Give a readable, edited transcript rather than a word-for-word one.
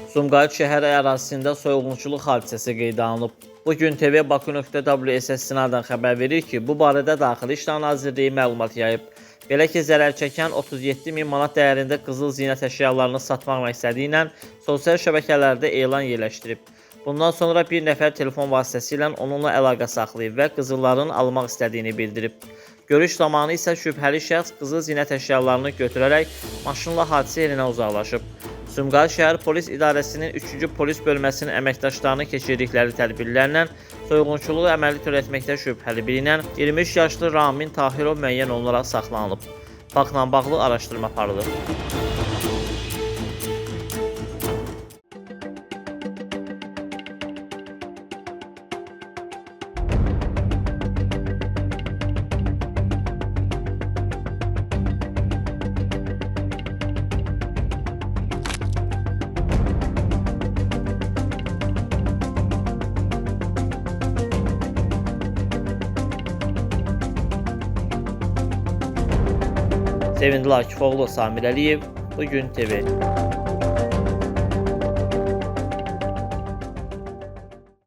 Sumqayıt şəhər ərazisində soyğunçuluq hadisəsi qeydə alınıb. Bugün TV Baku.ws istinadən xəbər verir ki, bu barədə Daxili İşlər Nazirliyi məlumat yayıb. Belə ki, zərər çəkən 37 min manat dəyərində qızıl zinət əşyalarını satmaq məqsədi ilə sosial şəbəkələrdə elan yerləşdirib. Bundan sonra bir nəfər telefon vasitəsilə onunla əlaqə saxlayıb və qızılların almaq istədiyini bildirib. Görüş zamanı isə şübhəli şəxs qızıl zinət əşyalarını götürərək maşınla hadisə yerinə uzaqlaşıb. Sumqayıt şəhər polis idarəsinin 3-cü polis bölməsinin əməkdaşlarının keçirdikləri tədbirlərlə soyğunçuluğu əməli törətməkdə şübhəli bilinən 23 yaşlı Ramin Tahirov müəyyən olunaraq saxlanılıb. Faktla bağlı araşdırma aparılır. Sevindil Akifoğlu, Samir Əliyev, Bugün TV.